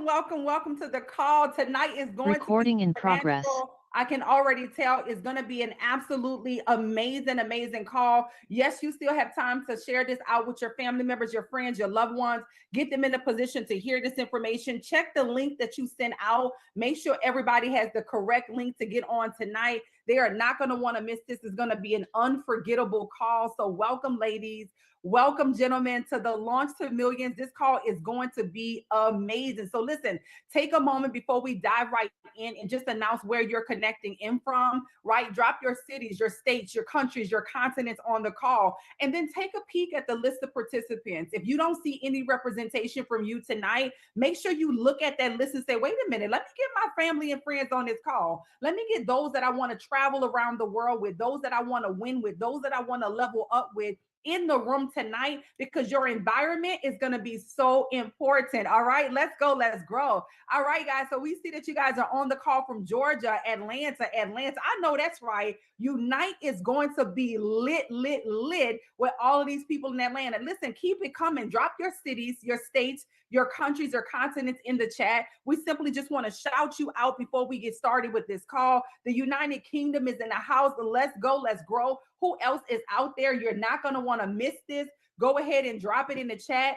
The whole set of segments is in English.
welcome to the call. Tonight is going to be Recording in progress. supernatural. I can already tell it's going to be an absolutely amazing call. Yes, you still have time to share this out with your family members, your friends, your loved ones. Get them in a position to hear this information. Check the link that you sent out. Make sure everybody has the correct link to get on tonight. They are not going to want to miss this. It's going to be an unforgettable call. So welcome, ladies. Welcome, gentlemen, to the Launch to Millions. This call is going to be amazing. So listen, take a moment before we dive right in and just announce where you're connecting in from, right? Drop your cities, your states, your countries, your continents on the call, and then take a peek at the list of participants. If you don't see any representation from you tonight, make sure you look at that list and say, wait a minute, let me get my family and friends on this call. Let me get those that I want to travel around the world with, those that I want to win with, those that I want to level up with in the room tonight, because your environment is going to be so important. All right, let's go, let's grow. All right, guys. So we see that you guys are on the call from Georgia, Atlanta. I know that's right. Unite is going to be lit with all of these people in Atlanta. Listen, keep it coming. Drop your cities, your states, your countries, your continents in the chat. We simply just want to shout you out before we get started with this call. The United Kingdom is in the house. Let's go, let's grow. Who else is out there? You're not going to want to miss this. Go ahead and drop it in the chat.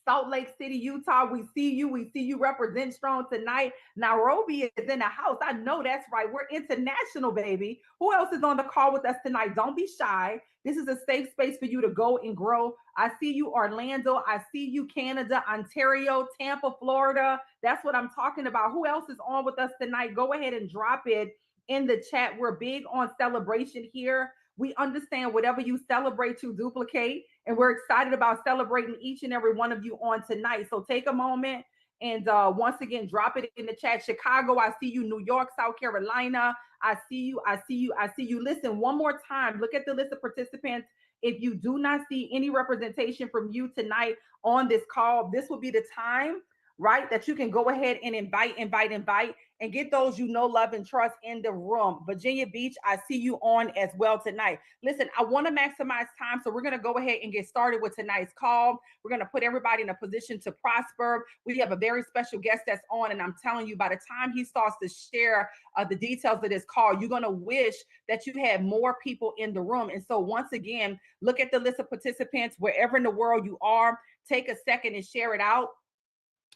Salt Lake City, Utah, we see you. We see you represent strong tonight. Nairobi is in the house. I know that's right. We're international, baby. Who else is on the call with us tonight? Don't be shy. This is a safe space for you to go and grow. I see you, Orlando. I see you, Canada, Ontario, Tampa, Florida. That's what I'm talking about. Who else is on with us tonight? Go ahead and drop it in the chat. We're big on celebration here. We understand whatever you celebrate, you duplicate. And we're excited about celebrating each and every one of you on tonight. So take a moment and once again, drop it in the chat. Chicago, I see you. New York, South Carolina, I see you. I see you. I see you. Listen, one more time, look at the list of participants. If you do not see any representation from you tonight on this call, this will be the time, right, that you can go ahead and invite, and get those you know, love, and trust in the room. Virginia Beach, I see you on as well tonight. Listen, I want to maximize time, so we're going to go ahead and get started with tonight's call. We're going to put everybody in a position to prosper. We have a very special guest that's on, and I'm telling you, by the time he starts to share the details of this call, you're going to wish that you had more people in the room. And so once again, look at the list of participants wherever in the world you are. Take a second and share it out.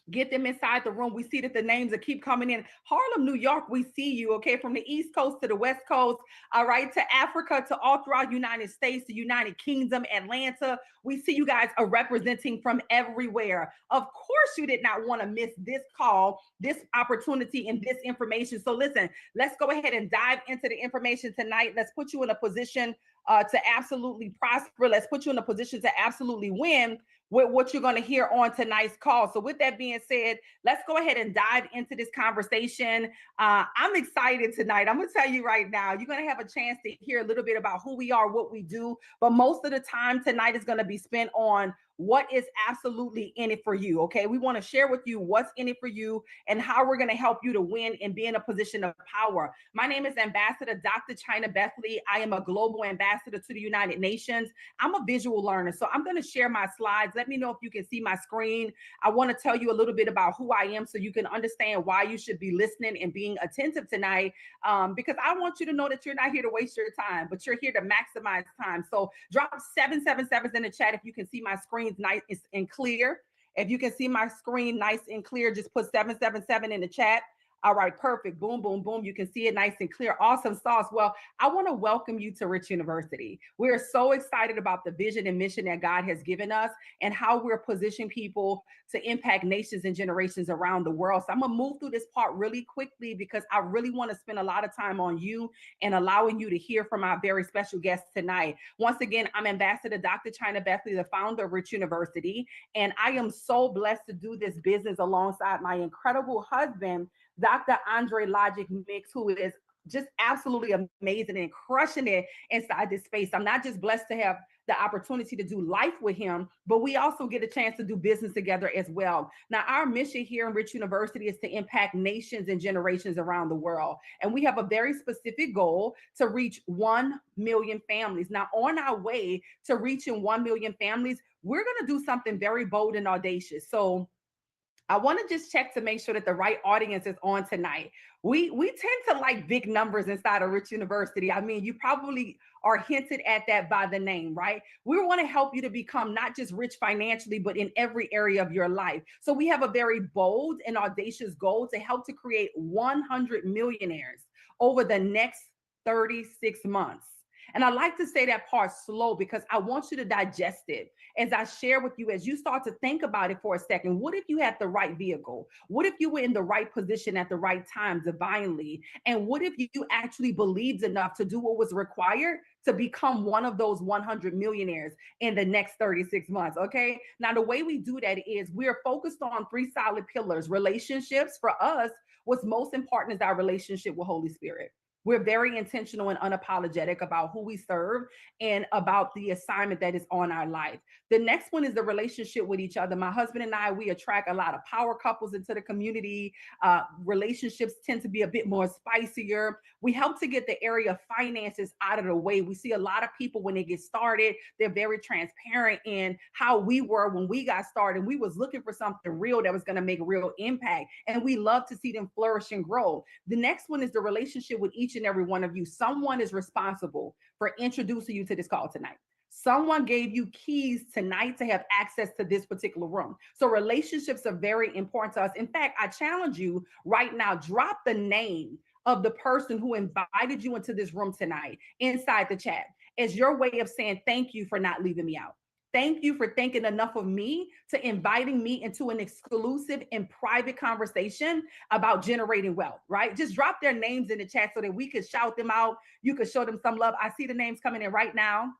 Get them inside the room. We see that the names that keep coming in. Harlem, New York, we see you, okay? From the East Coast to the West Coast, all right, to Africa, to all throughout United States, the United Kingdom, Atlanta. We see you guys are representing from everywhere. Of course, you did not want to miss this call, this opportunity, and this information. So listen, let's go ahead and dive into the information tonight. Let's put you in a position to absolutely prosper. Let's put you in a position to absolutely win with what you're going to hear on tonight's call. So with that being said, let's go ahead and dive into this conversation. I'm excited tonight. I'm going to tell you right now, you're going to have a chance to hear a little bit about who we are, what we do. But most of the time tonight is going to be spent on what is absolutely in it for you, okay? We want to share with you what's in it for you and how we're going to help you to win and be in a position of power. My name is Ambassador Dr. Chyna Bethley. I am a global ambassador to the United Nations. I'm a visual learner, so I'm going to share my slides. Let me know if you can see my screen. I want to tell you a little bit about who I am so you can understand why you should be listening and being attentive tonight, because I want you to know that you're not here to waste your time, but you're here to maximize time. So drop 777s in the chat if you can see my screen nice and clear. If you can see my screen nice and clear, just put 777 in the chat. All right, perfect. Boom, boom, boom. You can see it nice and clear. Awesome sauce. Well, I want to welcome you to Rich University. We're so excited about the vision and mission that God has given us and how we're positioning people to impact nations and generations around the world. So I'm going to move through this part really quickly because I really want to spend a lot of time on you and allowing you to hear from our very special guest tonight. Once again, I'm Ambassador Dr. Chyna Bethley, the founder of Rich University, and I am so blessed to do this business alongside my incredible husband, Dr. Andre Logic Mix, who is just absolutely amazing and crushing it inside this space. I'm not just blessed to have the opportunity to do life with him, but we also get a chance to do business together as well. Now, our mission here in Rich University is to impact nations and generations around the world. And we have a very specific goal to reach 1 million families. Now, on our way to reaching 1 million families, we're going to do something very bold and audacious. So I want to just check to make sure that the right audience is on tonight. We tend to like big numbers inside of Rich University. I mean, you probably are hinted at that by the name, right? We want to help you to become not just rich financially, but in every area of your life. So we have a very bold and audacious goal to help to create 100 millionaires over the next 36 months. And I like to say that part slow because I want you to digest it as I share with you, as you start to think about it for a second. What if you had the right vehicle? What if you were in the right position at the right time divinely? And what if you actually believed enough to do what was required to become one of those 100 millionaires in the next 36 months? Okay. Now, the way we do that is we're focused on three solid pillars. Relationships for us, what's most important is our relationship with Holy Spirit. We're very intentional and unapologetic about who we serve and about the assignment that is on our life. The next one is the relationship with each other. My husband and I, we attract a lot of power couples into the community. Relationships tend to be a bit more spicier. We help to get the area of finances out of the way. We see a lot of people when they get started, they're very transparent in how we were when we got started. We was looking for something real that was going to make a real impact. And we love to see them flourish and grow. The next one is the relationship with each and every one of you. Someone is responsible for introducing you to this call tonight. Someone gave you keys tonight to have access to this particular room. So relationships are very important to us. In fact, I challenge you right now, drop the name of the person who invited you into this room tonight inside the chat as your way of saying thank you for not leaving me out. Thank you for thinking enough of me to inviting me into an exclusive and private conversation about generating wealth, right? Just drop their names in the chat so that we could shout them out. You could show them some love. I see the names coming in right now.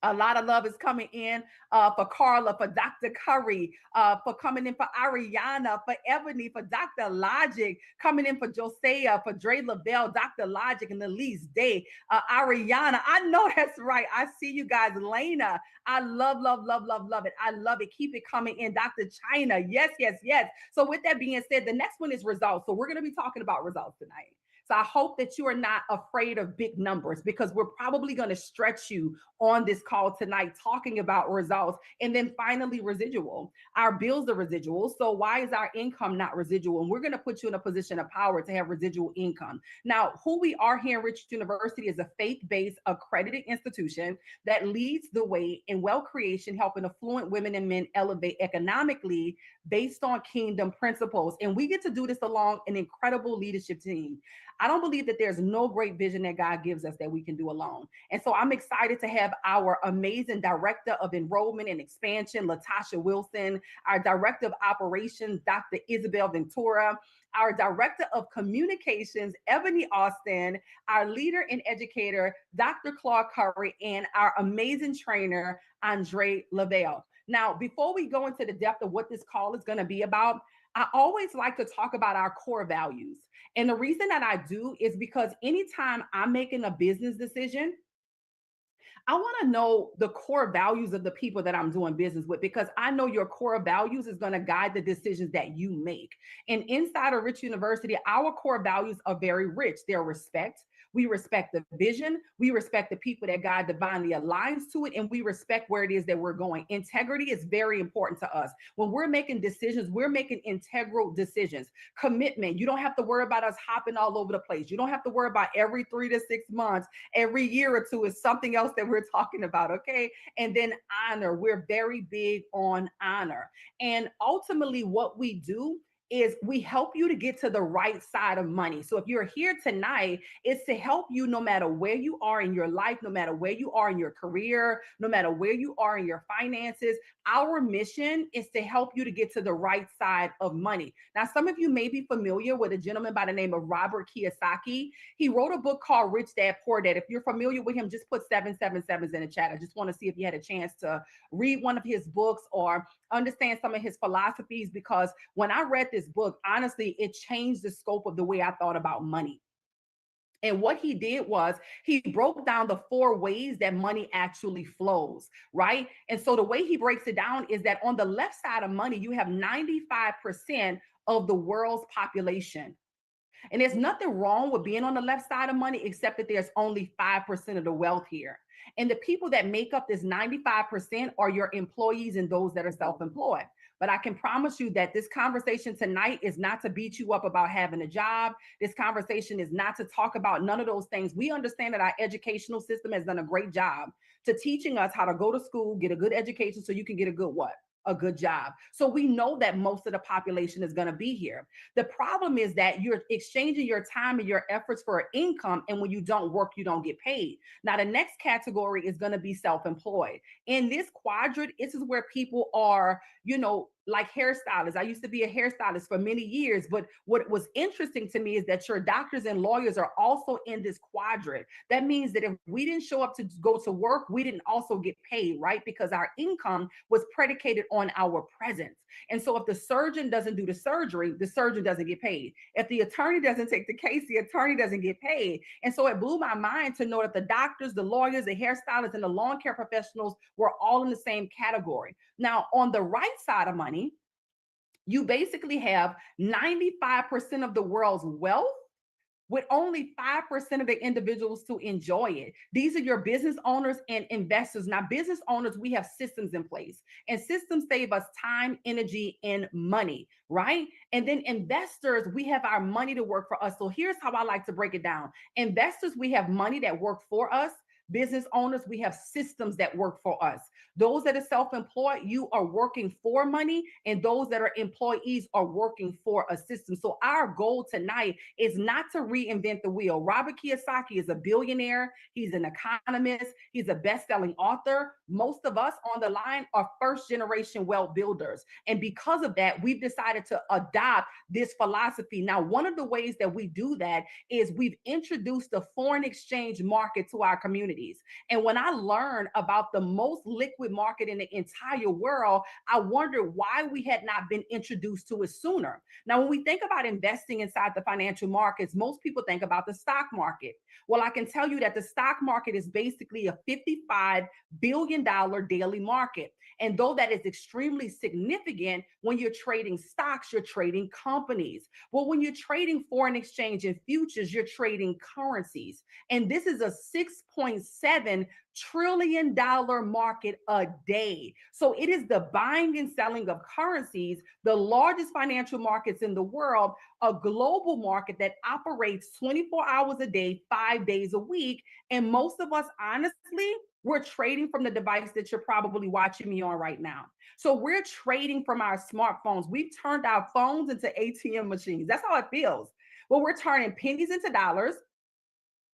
A lot of love is coming in for Carla, for Dr. Curry, for coming in for Ariana, for Ebony, for Dr. Logic, coming in for Josiah, for Dre Lavelle, Dr. Logic, and Elise Day, Ariana. I know that's right. I see you guys. Lena, I love, love, love, love, love it. I love it. Keep it coming in. Dr. Chyna, yes, yes, yes. So with that being said, the next one is results. So we're going to be talking about results tonight. So I hope that you are not afraid of big numbers because we're probably going to stretch you on this call tonight talking about results. And then finally, residual. Our bills are residual. So why is our income not residual? And we're going to put you in a position of power to have residual income. Now, who we are here at Rich University is a faith-based accredited institution that leads the way in wealth creation, helping affluent women and men elevate economically based on kingdom principles. And we get to do this along an incredible leadership team. I don't believe that there's no great vision that God gives us that we can do alone. And so I'm excited to have our amazing director of enrollment and expansion, Latasha Wilson, our director of operations, Dr. Isabel Ventura, our director of communications, Ebony Austin, our leader and educator, Dr. Claude Curry, and our amazing trainer, Andre Lavelle. Now, before we go into the depth of what this call is going to be about, I always like to talk about our core values. And the reason that I do is because anytime I'm making a business decision, I want to know the core values of the people that I'm doing business with, because I know your core values is going to guide the decisions that you make. And inside of Rich University, our core values are very rich. They're respect. We respect the vision. We respect the people that God divinely aligns to it. And we respect where it is that we're going. Integrity is very important to us. When we're making decisions, we're making integral decisions. Commitment. You don't have to worry about us hopping all over the place. You don't have to worry about every 3 to 6 months, every year or two is something else that we're talking about. Okay. And then honor. We're very big on honor. And ultimately, what we do is we help you to get to the right side of money. So if you're here tonight, it's to help you no matter where you are in your life, no matter where you are in your career, no matter where you are in your finances. Our mission is to help you to get to the right side of money. Now, some of you may be familiar with a gentleman by the name of Robert Kiyosaki. He wrote a book called Rich Dad, Poor Dad. If you're familiar with him, just put 777s in the chat. I just want to see if you had a chance to read one of his books or understand some of his philosophies, because when I read this book, honestly, it changed the scope of the way I thought about money. And what he did was he broke down the 4 ways that money actually flows, right? And so the way he breaks it down is that on the left side of money, you have 95% of the world's population. And there's nothing wrong with being on the left side of money, except that there's only 5% of the wealth here. And the people that make up this 95% are your employees and those that are self-employed. But I can promise you that this conversation tonight is not to beat you up about having a job. This conversation is not to talk about none of those things. We understand that our educational system has done a great job to teaching us how to go to school, get a good education so you can get a good what? A good job. So we know that most of the population is going to be here. The problem is that you're exchanging your time and your efforts for income. And when you don't work, you don't get paid. Now, the next category is going to be self-employed. In this quadrant, this is where people are, like hairstylists. I used to be a hairstylist for many years, but what was interesting to me is that your doctors and lawyers are also in this quadrant. That means that if we didn't show up to go to work, we didn't also get paid, right? Because our income was predicated on our presence. And so if the surgeon doesn't do the surgery doesn't get paid. If the attorney doesn't take the case, the attorney doesn't get paid. And so it blew my mind to know that the doctors, the lawyers, the hairstylists, and the lawn care professionals were all in the same category. Now, on the right side of money, you basically have 95% of the world's wealth with only 5% of the individuals to enjoy it. These are your business owners and investors. Now, business owners, we have systems in place, and systems save us time, energy, and money, right? And then investors, we have our money to work for us. So here's how I like to break it down. Investors, we have money that work for us. Business owners, we have systems that work for us. Those that are self-employed, you are working for money, and those that are employees are working for a system. So our goal tonight is not to reinvent the wheel. Robert Kiyosaki is a billionaire. He's an economist. He's a best-selling author. Most of us on the line are first-generation wealth builders. And because of that, we've decided to adopt this philosophy. Now, one of the ways that we do that is we've introduced the foreign exchange market to our communities. And when I learned about the most liquid market in the entire world, I wondered why we had not been introduced to it sooner. Now, when we think about investing inside the financial markets, most people think about the stock market. Well, I can tell you that the stock market is basically a $55 billion daily market. And though that is extremely significant, when you're trading stocks, you're trading companies. Well, when you're trading foreign exchange and futures, you're trading currencies. And this is a $6.7 trillion market a day. So it is the buying and selling of currencies, the largest financial markets in the world, a global market that operates 24 hours a day, 5 days a week. And most of us, honestly, we're trading from the device that you're probably watching me on right now. So we're trading from our smartphones. We've turned our phones into ATM machines. That's how it feels. Well, we're turning pennies into dollars,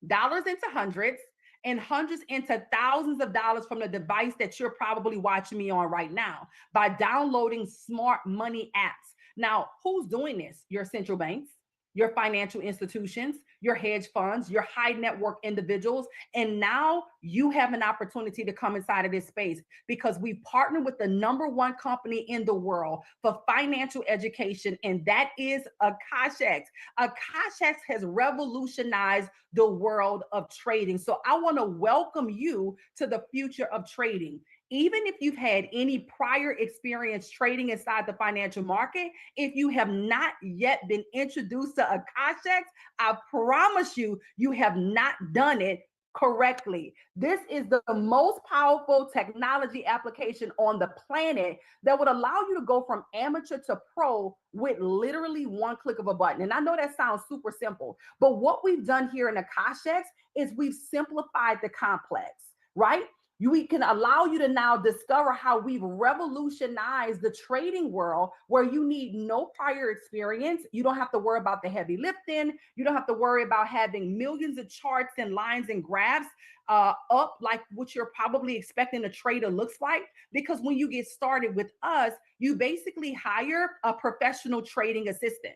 dollars into hundreds, and hundreds into thousands of dollars from the device that you're probably watching me on right now by downloading smart money apps. Now, who's doing this? Your central banks, your financial institutions, your hedge funds, your high net worth individuals. And now you have an opportunity to come inside of this space because we've partnered with the #1 company in the world for financial education, and that is Akashex. Akashex has revolutionized the world of trading. So I want to welcome you to the future of trading. Even if you've had any prior experience trading inside the financial market, if you have not yet been introduced to Akashex, I promise you, you have not done it correctly. This is the most powerful technology application on the planet that would allow you to go from amateur to pro with literally one click of a button. And I know that sounds super simple, but what we've done here in Akashex is we've simplified the complex, right? We can allow you to now discover how we've revolutionized the trading world where you need no prior experience. You don't have to worry about the heavy lifting. You don't have to worry about having millions of charts and lines and graphs up like what you're probably expecting a trader looks like. Because when you get started with us, you basically hire a professional trading assistant.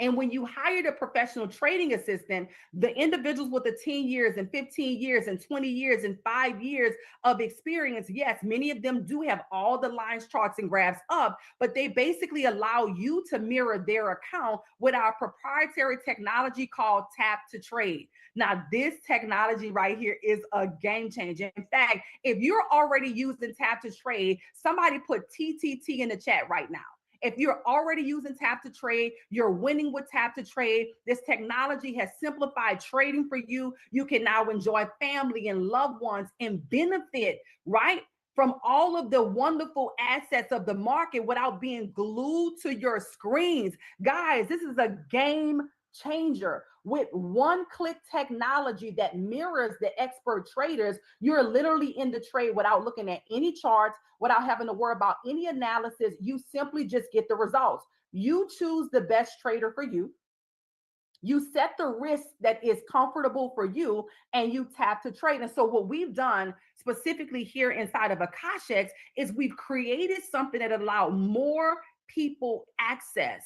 And when you hired a professional trading assistant, the individuals with the 10 years and 15 years and 20 years and 5 years of experience, yes, many of them do have all the lines, charts, and graphs up, but they basically allow you to mirror their account with our proprietary technology called Tap to Trade. Now, this technology right here is a game changer. In fact, if you're already using Tap to Trade, somebody put TTT in the chat right now. If you're already using Tap to Trade, you're winning with Tap to Trade. This technology has simplified trading for you. You can now enjoy family and loved ones and benefit, right? from all of the wonderful assets of the market without being glued to your screens. Guys, this is a game changer. With one-click technology that mirrors the expert traders, you're literally in the trade without looking at any charts, without having to worry about any analysis. You simply just get the results. You choose the best trader for you. You set the risk that is comfortable for you, and you tap to trade. And so what we've done specifically here inside of Akashex is we've created something that allow more people access,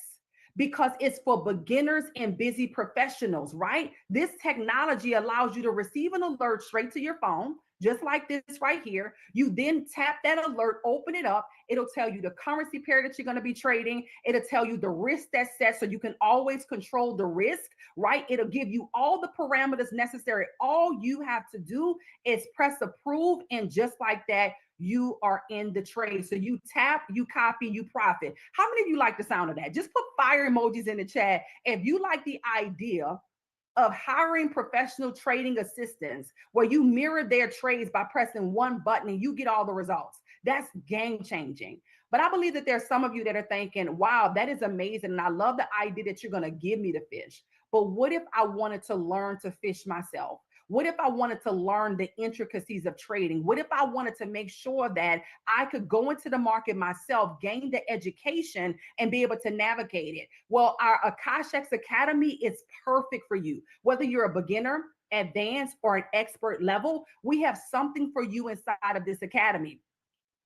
because it's for beginners and busy professionals, right? This technology allows you to receive an alert straight to your phone, just like this right here. You then tap that alert, open it up. It'll tell you the currency pair that you're going to be trading. It'll tell you the risk that's set so you can always control the risk, right? It'll give you all the parameters necessary. All you have to do is press approve, and just like that, you are in the trade. So you tap, you copy, you profit. How many of you like the sound of that? Just put fire emojis in the chat if you like the idea of hiring professional trading assistants where you mirror their trades by pressing one button and you get all the results. That's game changing. But I believe that there's some of you that are thinking, wow, that is amazing. And I love the idea that you're going to give me the fish. But what if I wanted to learn to fish myself? What if I wanted to learn the intricacies of trading? What if I wanted to make sure that I could go into the market myself, gain the education, and be able to navigate it? Well, our Akashex Academy is perfect for you. Whether you're a beginner, advanced, or an expert level, we have something for you inside of this academy.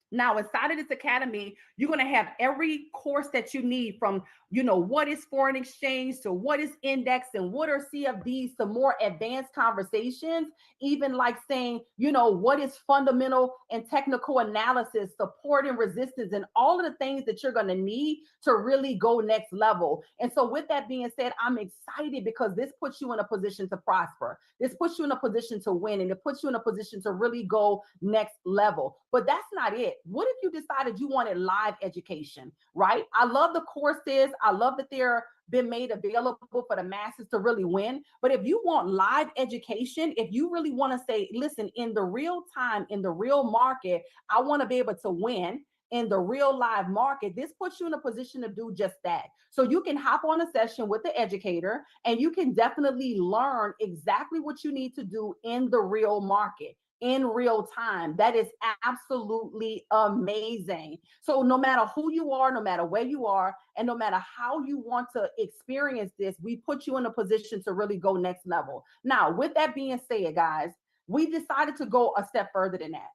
Now, inside of this academy, you're going to have every course that you need, from, what is foreign exchange to what is index and what are CFDs, to more advanced conversations, even like saying, what is fundamental and technical analysis, support and resistance, and all of the things that you're going to need to really go next level. And so with that being said, I'm excited because this puts you in a position to prosper. This puts you in a position to win, and it puts you in a position to really go next level. But that's not it. What if you decided you wanted live education, right? I love the courses. I love that they're been made available for the masses to really win. But if you want live education, if you really want to say, listen, in the real time, in the real market, I want to be able to win in the real live market, this puts you in a position to do just that. So you can hop on a session with the educator, and you can definitely learn exactly what you need to do in the real market, in real time. That is absolutely amazing. So no matter who you are, no matter where you are, and no matter how you want to experience this, we put you in a position to really go next level. Now, with that being said, guys, we decided to go a step further than that.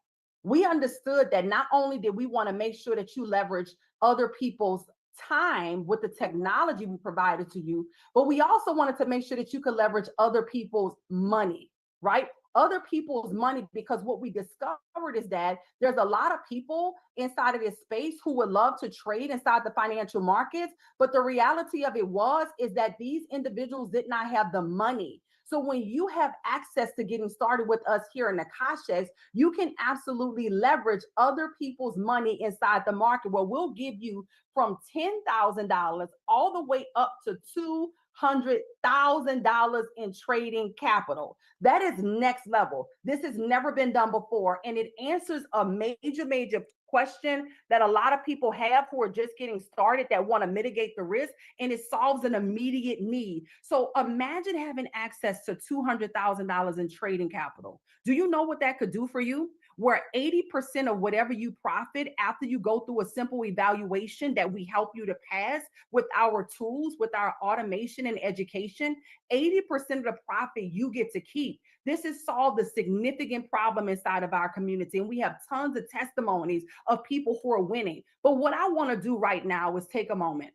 We understood that not only did we want to make sure that you leverage other people's time with the technology we provided to you, but we also wanted to make sure that you could leverage other people's money, right? Other people's money, because what we discovered is that there's a lot of people inside of this space who would love to trade inside the financial markets, but the reality of it is that these individuals did not have the money. So when you have access to getting started with us here in Akashex, you can absolutely leverage other people's money inside the market, where we'll give you from $10,000 all the way up to $200,000 in trading capital. That is next level. This has never been done before, and it answers a major question that a lot of people have who are just getting started, that want to mitigate the risk, and it solves an immediate need. So imagine having access to $200,000 in trading capital. Do you know what that could do for you? Where 80% of whatever you profit after you go through a simple evaluation that we help you to pass with our tools, with our automation and education, 80% of the profit you get to keep. This has solved a significant problem inside of our community, and we have tons of testimonies of people who are winning. But what I want to do right now is take a moment.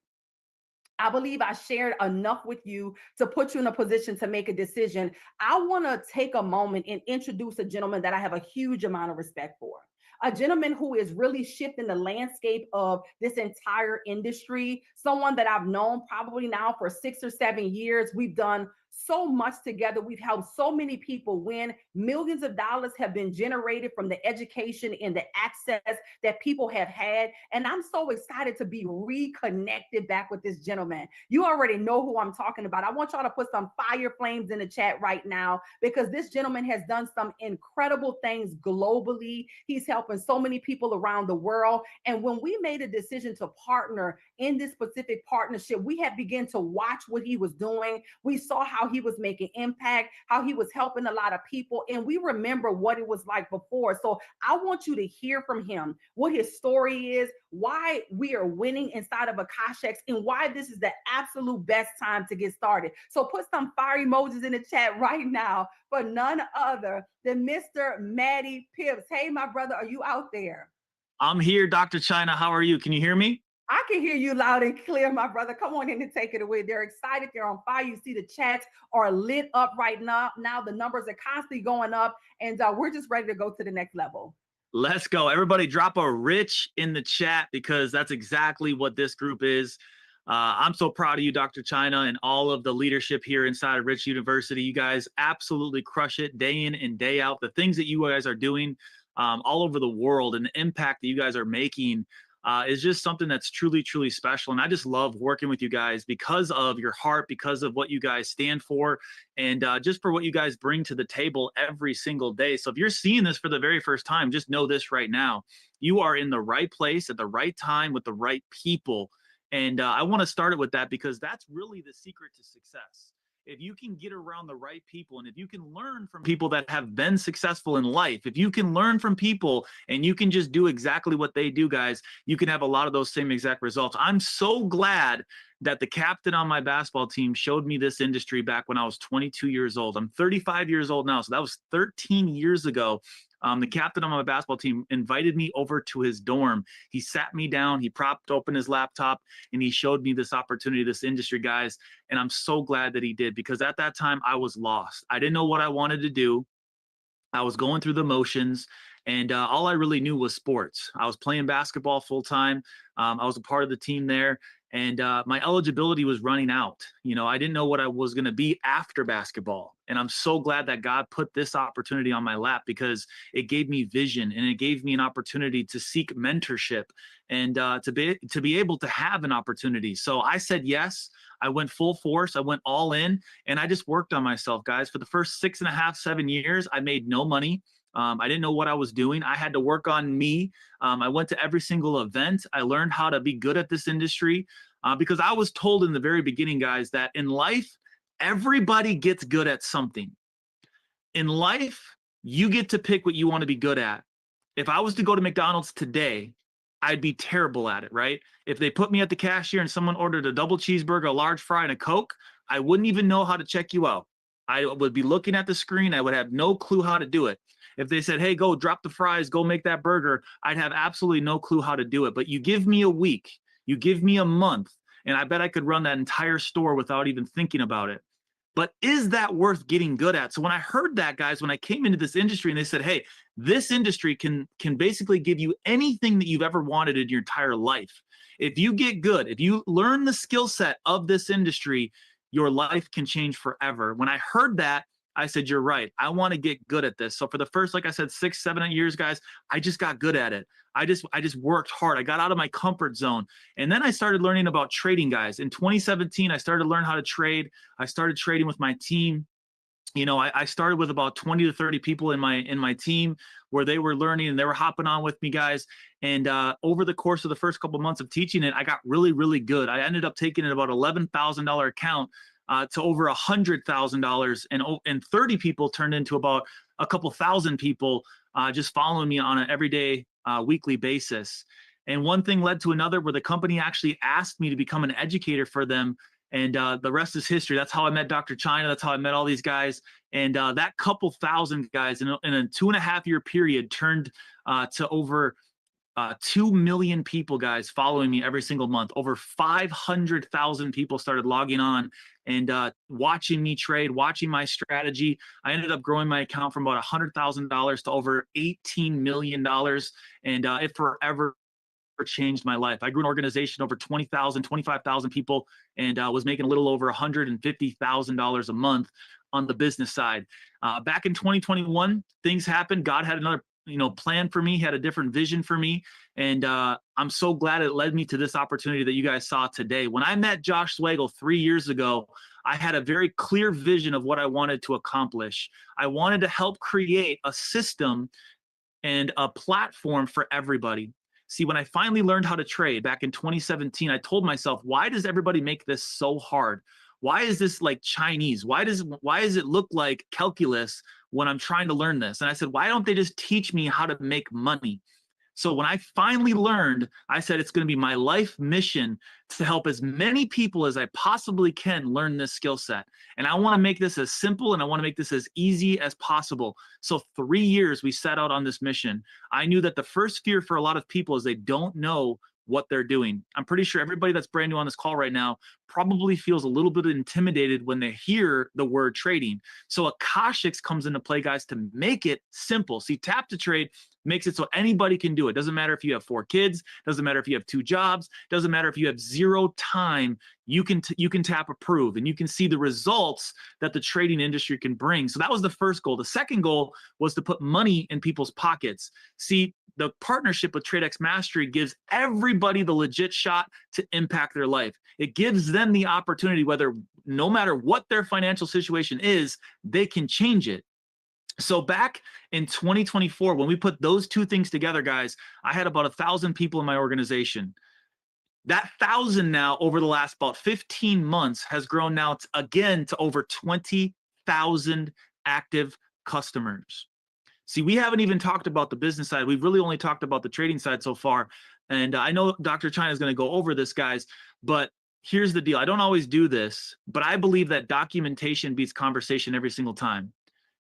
I believe I shared enough with you to put you in a position to make a decision. I want to take a moment and introduce a gentleman that I have a huge amount of respect for. A gentleman who is really shifting the landscape of this entire industry. Someone that I've known probably now for 6 or 7 years. We've done so much together. We've helped so many people win. Millions of dollars have been generated from the education and the access that people have had. And I'm so excited to be reconnected back with this gentleman. You already know who I'm talking about. I want y'all to put some fire flames in the chat right now, because this gentleman has done some incredible things globally. He's helping so many people around the world. And when we made a decision to partner in this specific partnership, we had begun to watch what he was doing. We saw how he was making impact, how he was helping a lot of people, and we remember what it was like before. So I want you to hear from him what his story is, why we are winning inside of Akashex, and why this is the absolute best time to get started. So put some fire emojis in the chat right now for none other than Mr. Matty Pips. Hey, my brother, are you out there? I'm here, Dr. Chyna. How are you? Can you hear me? I can hear you loud and clear, my brother. Come on in and take it away. They're excited. They're on fire. You see the chats are lit up right now. Now the numbers are constantly going up, and we're just ready to go to the next level. Let's go. Everybody drop a rich in the chat, because that's exactly what this group is. I'm so proud of you, Dr. Chyna, and all of the leadership here inside of Rich University. You guys absolutely crush it day in and day out. The things that you guys are doing all over the world, and the impact that you guys are making is just something that's truly, truly special. And I just love working with you guys because of your heart, because of what you guys stand for, and just for what you guys bring to the table every single day. So if you're seeing this for the very first time, just know this right now. You are in the right place at the right time with the right people. And I want to start it with that, because that's really the secret to success. If you can get around the right people, and if you can learn from people that have been successful in life, if you can learn from people and you can just do exactly what they do, guys, you can have a lot of those same exact results. I'm so glad that the captain on my basketball team showed me this industry back when I was 22 years old. I'm 35 years old now, so that was 13 years ago. The captain on my basketball team invited me over to his dorm. He sat me down, he propped open his laptop, and he showed me this opportunity, this industry, guys. And I'm so glad that he did, because at that time I was lost. I didn't know what I wanted to do. I was going through the motions, and all I really knew was sports. I was playing basketball full time. I was a part of the team there, and my eligibility was running out. You know, I didn't know what I was going to be after basketball. And I'm so glad that God put this opportunity on my lap, because it gave me vision, and it gave me an opportunity to seek mentorship, and to be able to have an opportunity. So I said yes. I went full force. I went all in, and I just worked on myself, guys. For the first 6.5, 7 years, I made no money. I didn't know what I was doing. I had to work on me. I went to every single event. I learned how to be good at this industry, because I was told in the very beginning, guys, that in life, everybody gets good at something. In life, you get to pick what you want to be good at. If I was to go to McDonald's today, I'd be terrible at it, right? If they put me at the cashier and someone ordered a double cheeseburger, a large fry, and a Coke, I wouldn't even know how to check you out. I would be looking at the screen. I would have no clue how to do it. If they said, hey, go drop the fries, go make that burger, I'd have absolutely no clue how to do it. But you give me a week, you give me a month, and I bet I could run that entire store without even thinking about it. But is that worth getting good at? So when I heard that, guys, when I came into this industry and they said, hey, this industry can basically give you anything that you've ever wanted in your entire life. If you get good, if you learn the skill set of this industry, your life can change forever. When I heard that, I said, you're right. I want to get good at this. So for the first, like I said, 6, 7 years, guys, I just got good at it. I just worked hard. I got out of my comfort zone. And then I started learning about trading, guys. In 2017, I started to learn how to trade. I started trading with my team. You know, I started with about 20 to 30 people in my team, where they were learning and they were hopping on with me, guys. And over the course of the first couple of months of teaching it, I got really, really good. I ended up taking it about $11,000 account to over $100,000, and 30 people turned into about a couple thousand people just following me on an everyday, weekly basis. And one thing led to another, where the company actually asked me to become an educator for them. And the rest is history. That's how I met Dr. Chyna. That's how I met all these guys. And that couple thousand guys in a 2.5 year period turned to over 2 million people, guys, following me every single month. Over 500,000 people started logging on and watching me trade, watching my strategy. I ended up growing my account from about $100,000 to over $18 million. And it forever changed my life. I grew an organization over 20,000, 25,000 people, and was making a little over $150,000 a month on the business side. Back in 2021, things happened. God had another plan for me, had a different vision for me. And I'm so glad it led me to this opportunity that you guys saw today. When I met Josh Swagel 3 years ago, I had a very clear vision of what I wanted to accomplish. I wanted to help create a system and a platform for everybody. See, when I finally learned how to trade back in 2017, I told myself, why does everybody make this so hard? Why is this like Chinese? Why does it look like calculus when I'm trying to learn this? And I said, why don't they just teach me how to make money? So when I finally learned, I said, it's going to be my life mission to help as many people as I possibly can learn this skill set. And I want to make this as simple and I want to make this as easy as possible. So 3 years we set out on this mission. I knew that the first fear for a lot of people is they don't know what they're doing. I'm pretty sure everybody that's brand new on this call right now probably feels a little bit intimidated when they hear the word trading. So Akashics comes into play, guys, to make it simple. See, Tap to Trade makes it so anybody can do it. Doesn't matter if you have 4 kids, doesn't matter if you have 2 jobs, doesn't matter if you have 0 time, you can tap approve and you can see the results that the trading industry can bring. So that was the first goal. The second goal was to put money in people's pockets. See, the partnership with TradeX Mastery gives everybody the legit shot to impact their life. It gives them the opportunity, whether no matter what their financial situation is, they can change it. So back in 2024, when we put those 2 things together, guys, I had about 1,000 people in my organization. That 1,000 now over the last about 15 months has grown now again to over 20,000 active customers. See, we haven't even talked about the business side. We've really only talked about the trading side so far. And I know Dr. Chyna is going to go over this, guys, but here's the deal. I don't always do this, but I believe that documentation beats conversation every single time.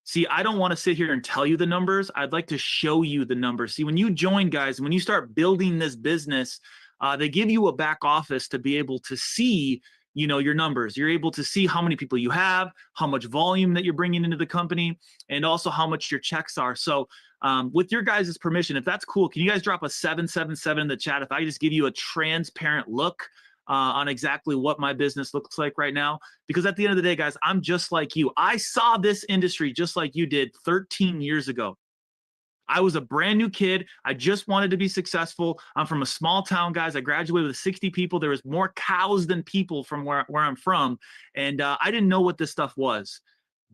See, I don't want to sit here and tell you the numbers. I'd like to show you the numbers. See, when you join, guys, when you start building this business, they give you a back office to be able to see your numbers. You're able to see how many people you have, how much volume that you're bringing into the company, and also how much your checks are. So with your guys' permission, if that's cool, can you guys drop a 777 in the chat if I just give you a transparent look on exactly what my business looks like right now? Because at the end of the day, guys, I'm just like you. I saw this industry just like you did 13 years ago. I was a brand new kid. I just wanted to be successful. I'm from a small town, guys. I graduated with 60 people. There was more cows than people from where I'm from. And I didn't know what this stuff was.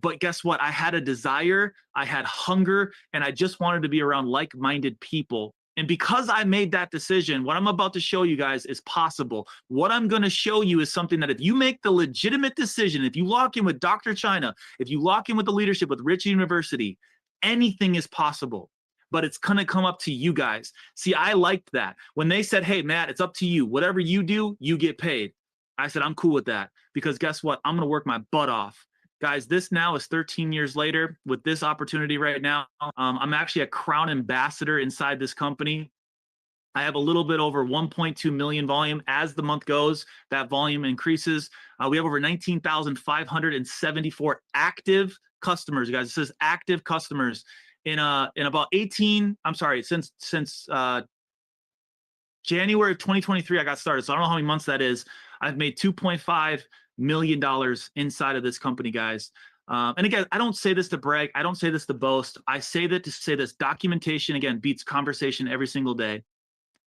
But guess what? I had a desire, I had hunger, and I just wanted to be around like-minded people. And because I made that decision, what I'm about to show you guys is possible. What I'm going to show you is something that if you make the legitimate decision, if you lock in with Dr. Chyna, if you lock in with the leadership with Rich University, anything is possible. But it's going to come up to you guys. See, I liked that. When they said, hey, Matt, it's up to you. Whatever you do, you get paid. I said, I'm cool with that. Because guess what? I'm going to work my butt off. Guys, this now is 13 years later with this opportunity right now. I'm actually a crown ambassador inside this company. I have a little bit over 1.2 million volume. As the month goes, that volume increases. We have over 19,574 active customers, guys. It says active customers. In about 18, I'm sorry, since January of 2023, I got started. So I don't know how many months that is. I've made $2.5 million inside of this company, guys. And again, I don't say this to brag. I don't say this to boast. I say that to say this. Documentation, again, beats conversation every single day.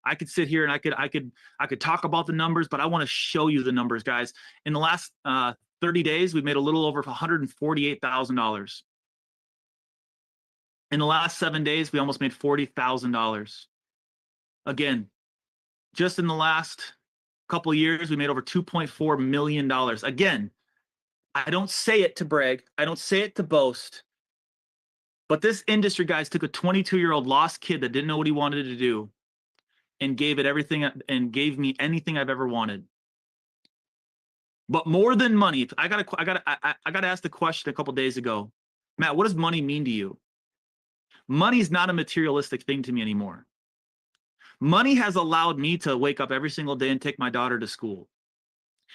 I could sit here and I could talk about the numbers, but I want to show you the numbers, guys. In the last 30 days, we've made a little over $148,000. In the last 7 days, we almost made $40,000. Again, just in the last couple of years, we made over $2.4 million. Again, I don't say it to brag. I don't say it to boast. But this industry, guys, took a 22-year-old lost kid that didn't know what he wanted to do and gave it everything and gave me anything I've ever wanted. But more than money, I got to ask the question a couple days ago. Matt, what does money mean to you? Money is not a materialistic thing to me anymore. Money has allowed me to wake up every single day and take my daughter to school.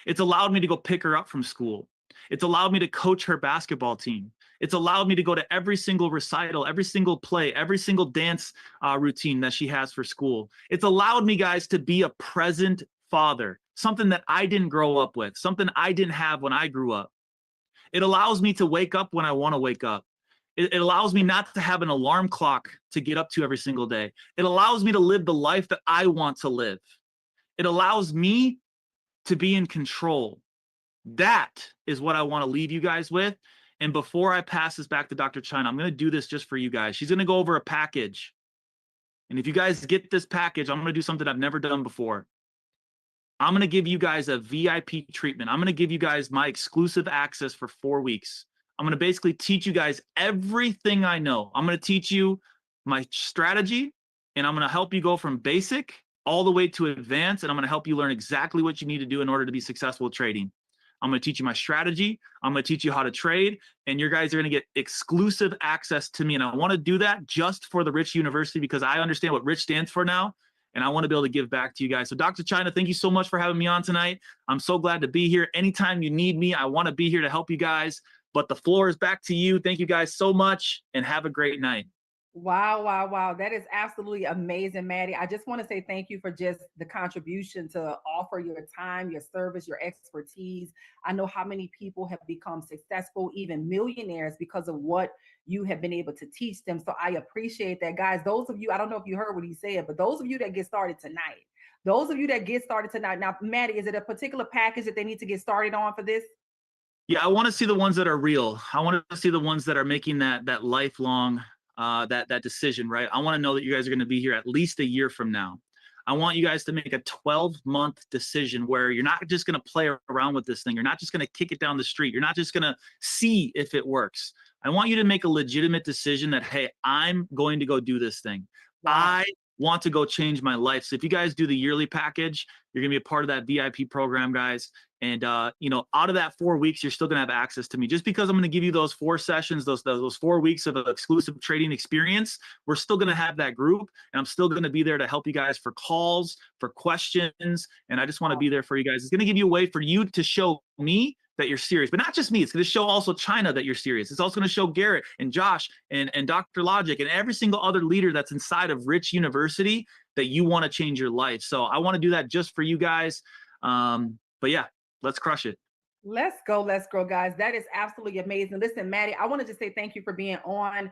It's allowed me to go pick her up from school. It's allowed me to coach her basketball team. It's allowed me to go to every single recital, every single play, every single dance routine that she has for school. It's allowed me, guys, to be a present father, something that I didn't grow up with, something I didn't have when I grew up. It allows me to wake up when I want to wake up. It allows me not to have an alarm clock to get up to every single day. It allows me to live the life that I want to live. It allows me to be in control. That is what I want to leave you guys with. And before I pass this back to Dr. Chyna, I'm going to do this just for you guys. She's going to go over a package. And if you guys get this package, I'm going to do something I've never done before. I'm going to give you guys a VIP treatment. I'm going to give you guys my exclusive access for 4 weeks. I'm going to basically teach you guys everything I know. I'm going to teach you my strategy, and I'm going to help you go from basic all the way to advanced, and I'm going to help you learn exactly what you need to do in order to be successful trading. I'm going to teach you my strategy. I'm going to teach you how to trade, and your guys are going to get exclusive access to me. And I want to do that just for the Rich University because I understand what Rich stands for now, and I want to be able to give back to you guys. So Dr. Chyna, thank you so much for having me on tonight. I'm so glad to be here. Anytime you need me, I want to be here to help you guys. But the floor is back to you. Thank you guys so much, and have a great night. Wow, wow, wow. That is absolutely amazing, Maddie. I just want to say thank you for just the contribution to offer your time, your service, your expertise. I know how many people have become successful, even millionaires, because of what you have been able to teach them. So I appreciate that, guys. Those of you, I don't know if you heard what he said, but those of you that get started tonight, now, Maddie, is it a particular package that they need to get started on for this? Yeah, I want to see the ones that are real. I want to see the ones that are making that lifelong that decision, right? I want to know that you guys are going to be here at least a year from now. I want you guys to make a 12-month decision where you're not just going to play around with this thing. You're not just going to kick it down the street. You're not just going to see if it works. I want you to make a legitimate decision that, hey, I'm going to go do this thing. Wow. I want to go change my life. So if you guys do the yearly package, you're going to be a part of that VIP program, guys. And, you know, out of that 4 weeks, you're still going to have access to me. Just because I'm going to give you those 4 sessions, those 4 weeks of exclusive trading experience, we're still going to have that group. And I'm still going to be there to help you guys for calls, for questions. And I just want to be there for you guys. It's going to give you a way for you to show me that you're serious, but not just me. It's going to show also Chyna that you're serious. It's also going to show Garrett and Josh and Dr. Logic and every single other leader that's inside of Rich University that you want to change your life. So I want to do that just for you guys. But yeah, let's crush it. Let's go, guys. That is absolutely amazing. Listen, Maddie, I wanted to say thank you for being on.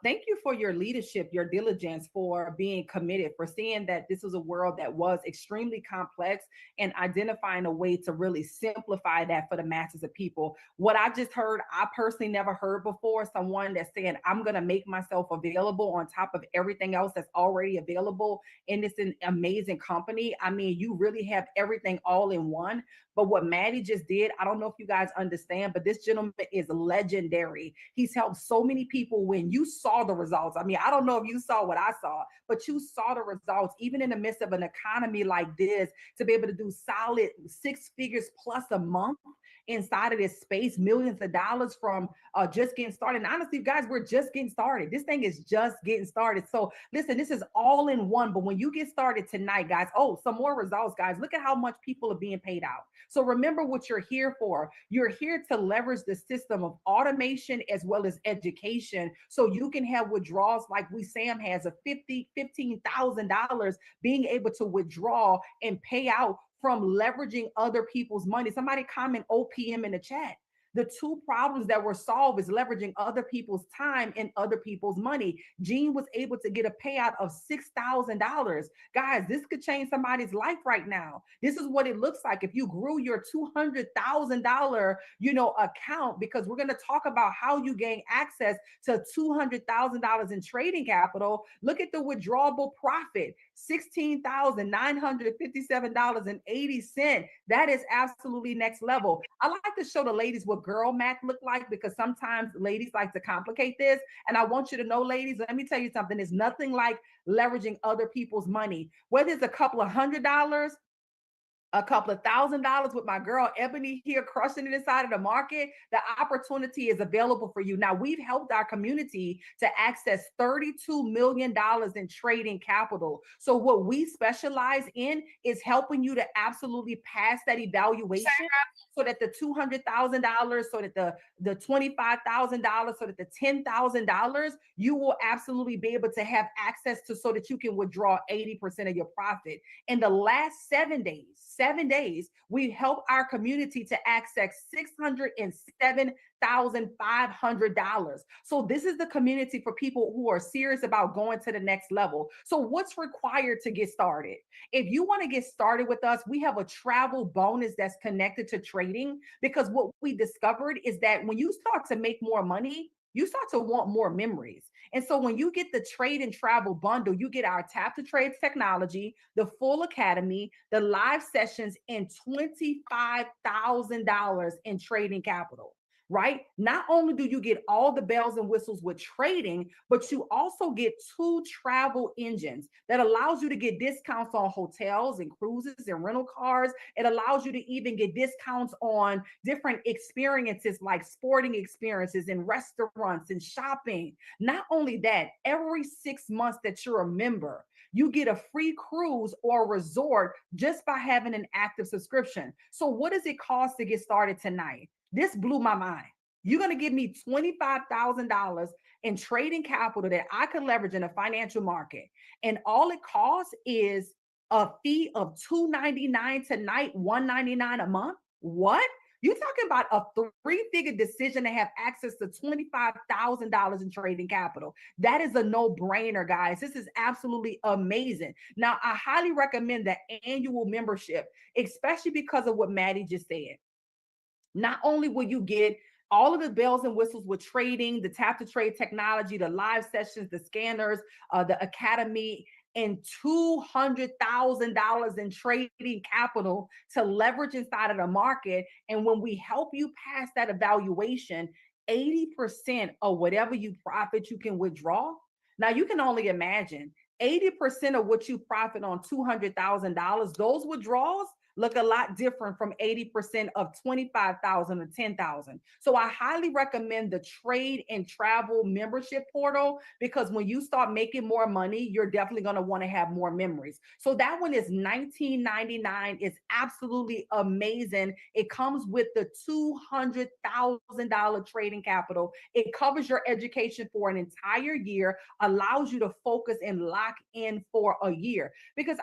Thank you for your leadership, your diligence, for being committed, for seeing that this was a world that was extremely complex and identifying a way to really simplify that for the masses of people. What I just heard, I personally never heard before, someone that's saying, I'm going to make myself available on top of everything else that's already available in this amazing company. I mean, you really have everything all in one. But what Maddie just did, I don't know if you guys understand, but this gentleman is legendary. He's helped so many people. When you saw the results, I mean, I don't know if you saw what I saw, but you saw the results, even in the midst of an economy like this, to be able to do solid 6 figures plus a month inside of this space, millions of dollars from just getting started. And honestly, guys, we're just getting started. This thing is just getting started. So listen, this is all in one. But when you get started tonight, guys, some more results, guys. Look at how much people are being paid out. So remember what you're here for. You're here to leverage the system of automation as well as education, so you can have withdrawals like Sam has, of $15,000 being able to withdraw and pay out from leveraging other people's money. Somebody comment OPM in the chat. The 2 problems that were solved is leveraging other people's time and other people's money. Gene was able to get a payout of $6,000. Guys, this could change somebody's life right now. This is what it looks like if you grew your $200,000, account, because we're going to talk about how you gain access to $200,000 in trading capital. Look at the withdrawable profit, $16,957.80. That is absolutely next level. I like to show the ladies what girl math look like, because sometimes ladies like to complicate this. And I want you to know, ladies, let me tell you something. It's nothing like leveraging other people's money. Whether it's a couple of $100 a couple of $1,000 with my girl Ebony here crushing it inside of the market, the opportunity is available for you. Now, we've helped our community to access $32 million in trading capital. So what we specialize in is helping you to absolutely pass that evaluation so that the $200,000, so that the $25,000, so that the $10,000, you will absolutely be able to have access to, so that you can withdraw 80% of your profit. In the last 7 days, we help our community to access $607,500. So this is the community for people who are serious about going to the next level. So what's required to get started? If you want to get started with us, we have a travel bonus that's connected to trading, because what we discovered is that when you start to make more money, you start to want more memories. And so when you get the trade and travel bundle, you get our tap to trade technology, the full academy, the live sessions, and $25,000 in trading capital. Right? Not only do you get all the bells and whistles with trading, but you also get 2 travel engines that allows you to get discounts on hotels and cruises and rental cars. It allows you to even get discounts on different experiences like sporting experiences and restaurants and shopping. Not only that, every 6 months that you're a member, you get a free cruise or a resort just by having an active subscription. So what does it cost to get started tonight? This blew my mind. You're going to give me $25,000 in trading capital that I could leverage in a financial market. And all it costs is a fee of $299 tonight, $199 a month. What? You're talking about a 3-figure decision to have access to $25,000 in trading capital. That is a no-brainer, guys. This is absolutely amazing. Now, I highly recommend the annual membership, especially because of what Maddie just said. Not only will you get all of the bells and whistles with trading, the tap to trade technology, the live sessions, the scanners, the academy, and $200,000 in trading capital to leverage inside of the market. And when we help you pass that evaluation, 80% of whatever you profit, you can withdraw. Now, you can only imagine 80% of what you profit on $200,000, those withdrawals look a lot different from 80% of 25,000 or 10,000. So I highly recommend the trade and travel membership portal, because when you start making more money, you're definitely going to want to have more memories. So that one is $19.99. It's absolutely amazing. It comes with the $200,000 trading capital. It covers your education for an entire year, allows you to focus and lock in for a year. Because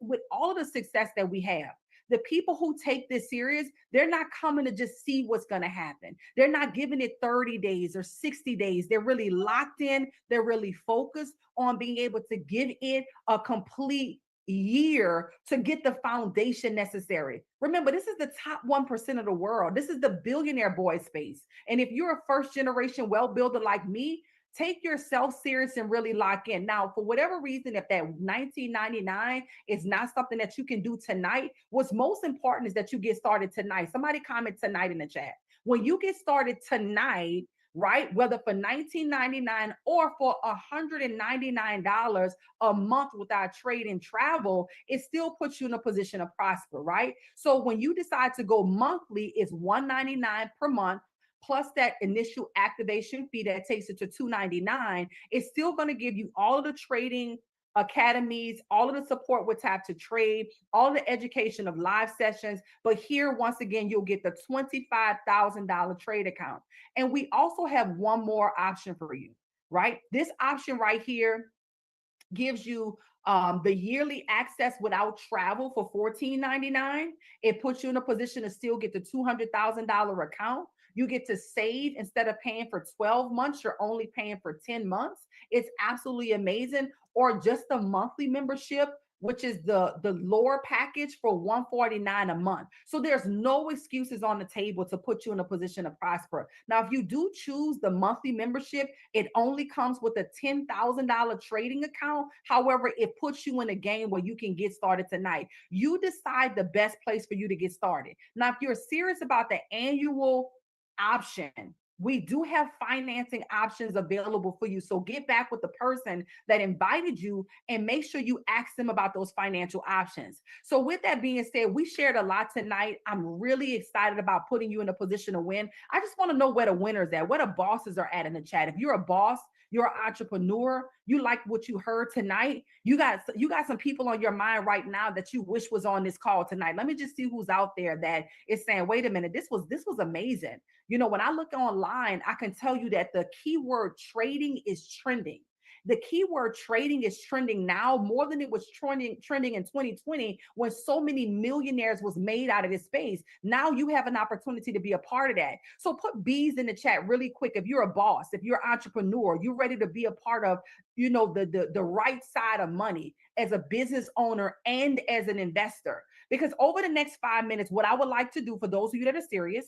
with all of the success that we have, the people who take this serious, they're not coming to just see what's going to happen. They're not giving it 30 days or 60 days. They're really locked in. They're really focused on being able to give it a complete year to get the foundation necessary. Remember, this is the top 1% of the world. This is the billionaire boy space. And if you're a first generation well builder like me, take yourself serious and really lock in. Now, for whatever reason, if that $19.99 is not something that you can do tonight, what's most important is that you get started tonight. Somebody comment tonight in the chat. When you get started tonight, right, whether for $19.99 or for $199 a month with our trade and travel, it still puts you in a position to prosper, right? So when you decide to go monthly, it's $199 per month, plus that initial activation fee that takes it to $299. It's still going to give you all of the trading academies, all of the support with Tap to Trade, all the education of live sessions. But here, once again, you'll get the $25,000 trade account. And we also have one more option for you, right? This option right here gives you the yearly access without travel for $14.99. It puts you in a position to still get the $200,000 account. You get to save. Instead of paying for 12 months, you're only paying for 10 months. It's absolutely amazing. Or just the monthly membership, which is the lower package for $149 a month. So there's no excuses on the table to put you in a position to prosper. Now, if you do choose the monthly membership, it only comes with a $10,000 trading account. However, it puts you in a game where you can get started tonight. You decide the best place for you to get started. Now, if you're serious about the annual option, We do have financing options available for you. So get back with the person that invited you and make sure you ask them about those financial options. So with that being said, we shared a lot tonight. I'm really excited about putting you in a position to win. I just want to know where the winners at, where the bosses are at in the chat. If you're a boss, you're an entrepreneur, you like what you heard tonight, you got some people on your mind right now that you wish was on this call tonight. Let me just see who's out there that is saying, wait a minute, this was amazing. You know, when I look online, I can tell you that the keyword trading is trending. The keyword trading is trending now more than it was trending in 2020 when so many millionaires was made out of this space. Now you have an opportunity to be a part of that. So put B's in the chat really quick. If you're a boss, if you're an entrepreneur, you're ready to be a part of, you know, the right side of money as a business owner and as an investor. Because over the next 5 minutes, what I would like to do for those of you that are serious,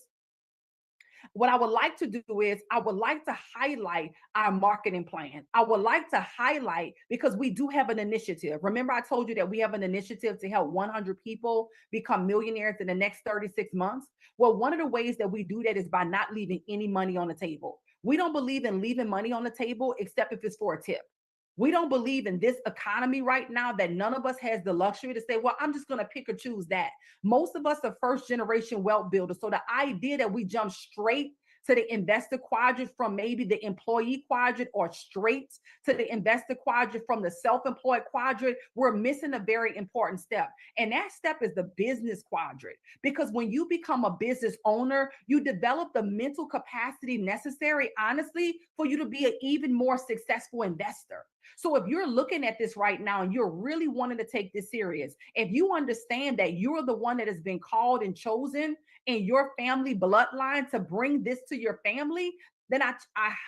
what I would like to do is I would like to highlight our marketing plan. I would like to highlight because we do have an initiative. Remember, I told you that we have an initiative to help 100 people become millionaires in the next 36 months. Well, one of the ways that we do that is by not leaving any money on the table. We don't believe in leaving money on the table except if it's for a tip. We don't believe in this economy right now that none of us has the luxury to say, well, I'm just going to pick or choose that. Most of us are first generation wealth builders. So the idea that we jump straight to the investor quadrant from maybe the employee quadrant or straight to the investor quadrant from the self-employed quadrant, we're missing a very important step. And that step is the business quadrant. Because when you become a business owner, you develop the mental capacity necessary, honestly, for you to be an even more successful investor. So if you're looking at this right now and you're really wanting to take this serious, if you understand that you're the one that has been called and chosen in your family bloodline to bring this to your family, then I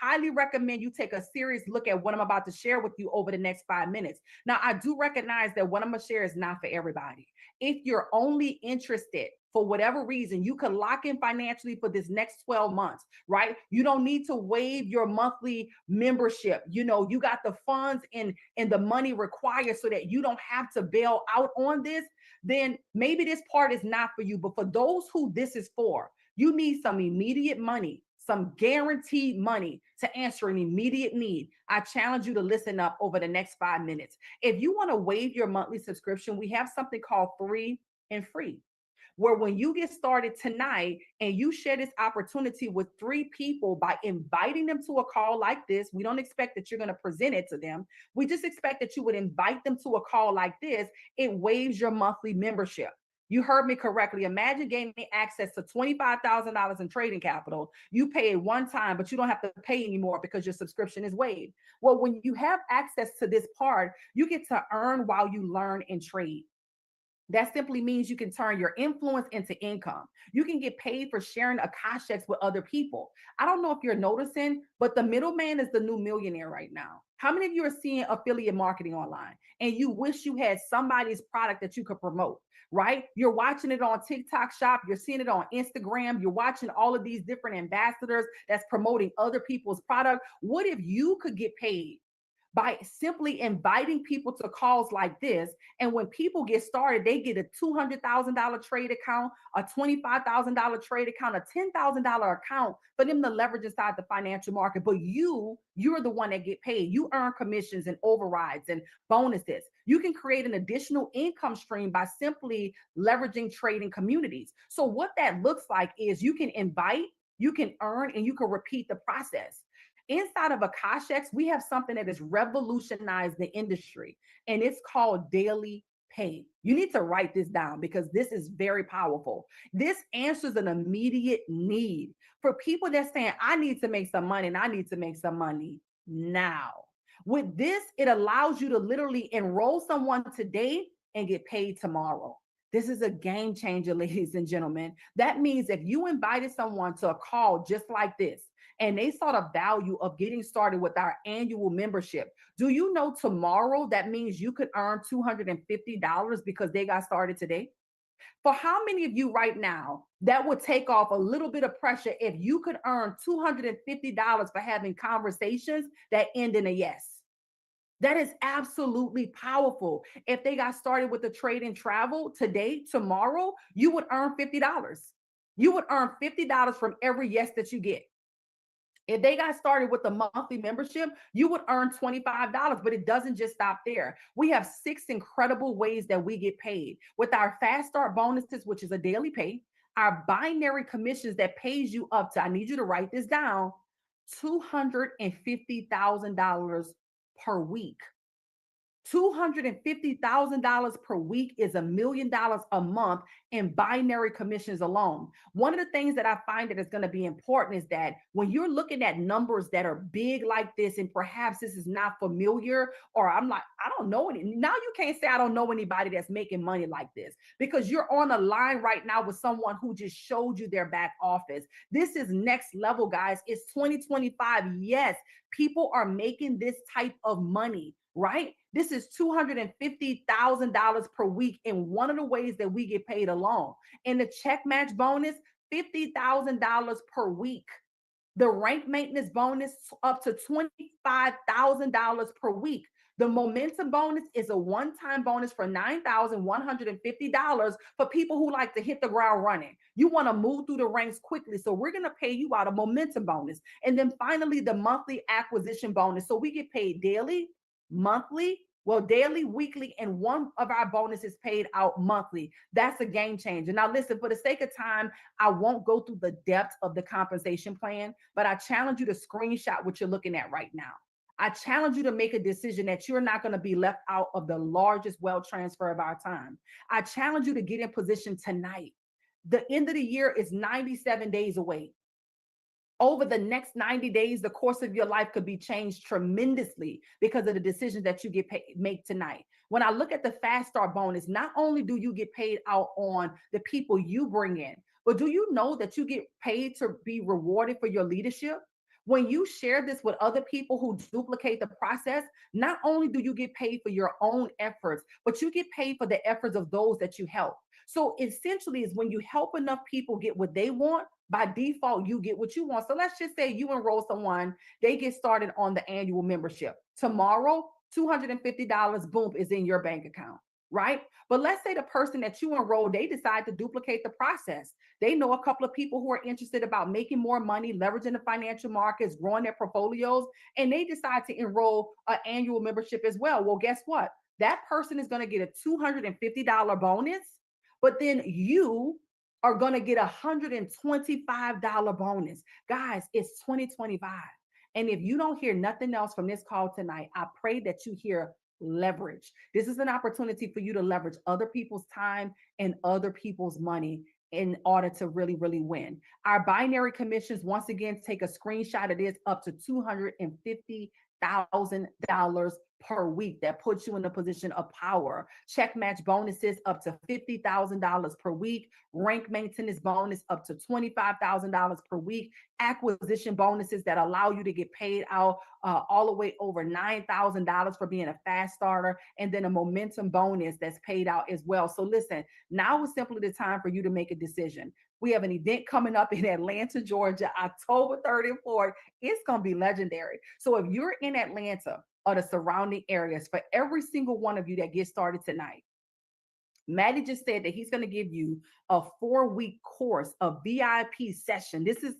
highly recommend you take a serious look at what I'm about to share with you over the next 5 minutes. Now, I do recognize that what I'm going to share is not for everybody. If you're only interested for whatever reason, you can lock in financially for this next 12 months, right? You don't need to waive your monthly membership. You know, you got the funds and the money required so that you don't have to bail out on this. Then maybe this part is not for you. But for those who this is for, you need some immediate money, some guaranteed money to answer an immediate need. I challenge you to listen up over the next 5 minutes. If you want to waive your monthly subscription, we have something called free and free, where when you get started tonight and you share this opportunity with 3 people by inviting them to a call like this, we don't expect that you're going to present it to them. We just expect that you would invite them to a call like this. It waives your monthly membership. You heard me correctly. Imagine gaining access to $25,000 in trading capital. You pay it one time, but you don't have to pay anymore because your subscription is waived. Well, when you have access to this part, you get to earn while you learn and trade. That simply means you can turn your influence into income. You can get paid for sharing Akashics with other people. I don't know if you're noticing, but the middleman is the new millionaire right now. How many of you are seeing affiliate marketing online and you wish you had somebody's product that you could promote, right? You're watching it on TikTok Shop. You're seeing it on Instagram. You're watching all of these different ambassadors that's promoting other people's product. What if you could get paid by simply inviting people to calls like this? And when people get started, they get a $200,000 trade account, a $25,000 trade account, a $10,000 account for them to leverage inside the financial market. But you're the one that get paid. You earn commissions and overrides and bonuses. You can create an additional income stream by simply leveraging trading communities. So what that looks like is you can invite, you can earn, and you can repeat the process. Inside of Akashex, we have something that has revolutionized the industry, and it's called daily pay. You need to write this down because this is very powerful. This answers an immediate need for people that's saying, I need to make some money and I need to make some money now. With this, it allows you to literally enroll someone today and get paid tomorrow. This is a game changer, ladies and gentlemen. That means if you invited someone to a call just like this, and they saw the value of getting started with our annual membership, do you know tomorrow that means you could earn $250 because they got started today? For how many of you right now, that would take off a little bit of pressure if you could earn $250 for having conversations that end in a yes? That is absolutely powerful. If they got started with the trade and travel today, tomorrow, you would earn $50. You would earn $50 from every yes that you get. If they got started with a monthly membership, you would earn $25, but it doesn't just stop there. We have 6 incredible ways that we get paid with our fast start bonuses, which is a daily pay, our binary commissions that pays you up to, I need you to write this down, $250,000 per week. $250,000 per week is $1 million a month in binary commissions alone. One of the things that I find that is going to be important is that when you're looking at numbers that are big like this, and perhaps this is not familiar, or I'm like, I don't know any. Now you can't say I don't know anybody that's making money like this, because you're on a line right now with someone who just showed you their back office. This is next level, guys. It's 2025. Yes, people are making this type of money, right? This is $250,000 per week in one of the ways that we get paid alone. In the check match bonus, $50,000 per week. The rank maintenance bonus up to $25,000 per week. The momentum bonus is a one-time bonus for $9,150 for people who like to hit the ground running. You want to move through the ranks quickly, so we're going to pay you out a momentum bonus. And then finally, the monthly acquisition bonus. So we get paid daily, monthly, well, daily, weekly, and one of our bonuses paid out monthly. That's a game changer. Now, listen, for the sake of time, I won't go through the depth of the compensation plan, but I challenge you to screenshot what you're looking at right now. I challenge you to make a decision that you're not going to be left out of the largest wealth transfer of our time. I challenge you to get in position tonight. The end of the year is 97 days away. Over the next 90 days, the course of your life could be changed tremendously because of the decisions that you make tonight. When I look at the fast start bonus, not only do you get paid out on the people you bring in, but do you know that you get paid to be rewarded for your leadership? When you share this with other people who duplicate the process, not only do you get paid for your own efforts, but you get paid for the efforts of those that you help. So essentially, is when you help enough people get what they want, by default, you get what you want. So let's just say you enroll someone, they get started on the annual membership. Tomorrow, $250, boom, is in your bank account, right? But let's say the person that you enroll, they decide to duplicate the process. They know a couple of people who are interested about making more money, leveraging the financial markets, growing their portfolios, and they decide to enroll an annual membership as well. Well, guess what? That person is going to get a $250 bonus, but then you are going to get a $125 bonus. Guys, it's 2025. And if you don't hear nothing else from this call tonight, I pray that you hear leverage. This is an opportunity for you to leverage other people's time and other people's money in order to really, really win. Our binary commissions, once again, take a screenshot of this, up to $250,000 per week. That puts you in a position of power. Check match bonuses up to $50,000 per week. Rank maintenance bonus up to $25,000 per week. Acquisition bonuses that allow you to get paid out all the way over $9,000 for being a fast starter. And then a momentum bonus that's paid out as well. So listen, now is simply the time for you to make a decision. We have an event coming up in Atlanta, Georgia, October 3rd and 4th. It's going to be legendary. So if you're in Atlanta or the surrounding areas, for every single one of you that gets started tonight, Maddie just said that he's going to give you a 4-week course, a VIP session. This is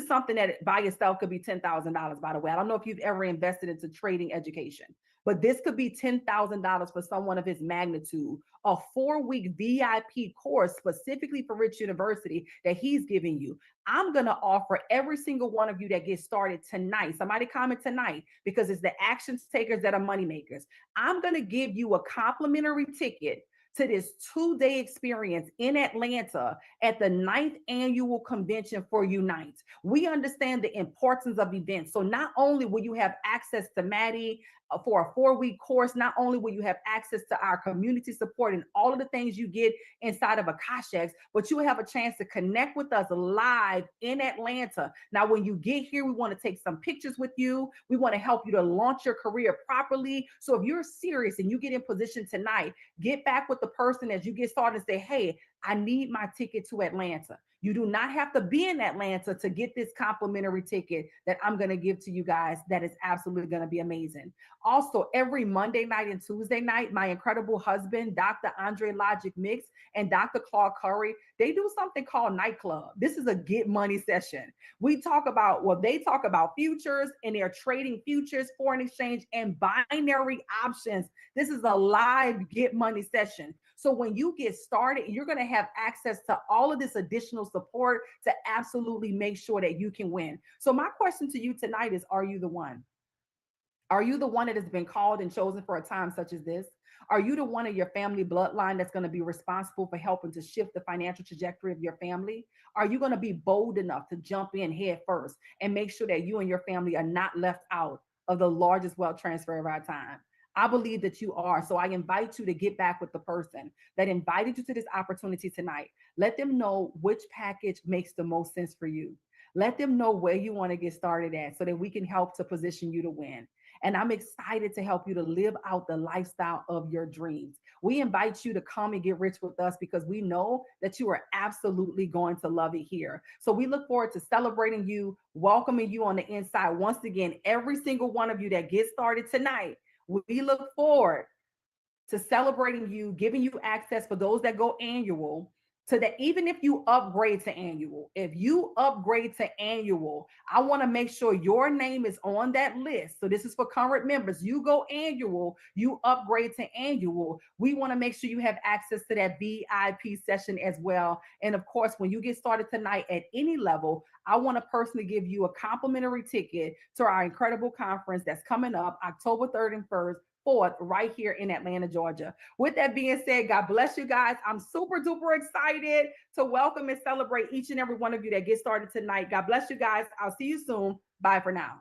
something that by itself could be $10,000, by the way. I don't know if you've ever invested into trading education, but this could be $10,000 for someone of his magnitude. A 4-week VIP course specifically for Rich University that he's giving you. I'm going to offer every single one of you that gets started tonight. Somebody comment tonight, because it's the action takers that are money makers. I'm going to give you a complimentary ticket to this 2-day experience in Atlanta at the 9th annual convention for Unite. We understand the importance of events. So not only will you have access to Maddie for a 4-week course, not only will you have access to our community support and all of the things you get inside of Akashex, but you will have a chance to connect with us live in Atlanta. Now, when you get here, we want to take some pictures with you. We want to help you to launch your career properly. So if you're serious and you get in position tonight, get back with the person as you get started and say, hey, I need my ticket to Atlanta. You do not have to be in Atlanta to get this complimentary ticket that I'm going to give to you guys. That is absolutely going to be amazing. Also, every Monday night and Tuesday night, my incredible husband, Dr. Andre Logic Mix, and Dr. Claude Curry, they do something called Nightclub. This is a get money session. We talk about, well, they talk about futures, and they're trading futures, foreign exchange, and binary options. This is a live get money session. So when you get started, you're going to have access to all of this additional support to absolutely make sure that you can win. So my question to you tonight is, are you the one? Are you the one that has been called and chosen for a time such as this? Are you the one of your family bloodline that's going to be responsible for helping to shift the financial trajectory of your family? Are you going to be bold enough to jump in head first and make sure that you and your family are not left out of the largest wealth transfer of our time? I believe that you are. So I invite you to get back with the person that invited you to this opportunity tonight. Let them know which package makes the most sense for you. Let them know where you want to get started at so that we can help to position you to win. And I'm excited to help you to live out the lifestyle of your dreams. We invite you to come and get rich with us because we know that you are absolutely going to love it here. So we look forward to celebrating you, welcoming you on the inside. Once again, every single one of you that gets started tonight, we look forward to celebrating you, giving you access for those that go annual, so that even if you upgrade to annual, I want to make sure your name is on that list. So this is for current members. You go annual, you upgrade to annual. We want to make sure you have access to that VIP session as well. And of course, when you get started tonight at any level, I want to personally give you a complimentary ticket to our incredible conference that's coming up October 3rd and 4th right here in Atlanta, Georgia. With that being said, God bless you guys. I'm super duper excited to welcome and celebrate each and every one of you that get started tonight. God bless you guys. I'll see you soon. Bye for now.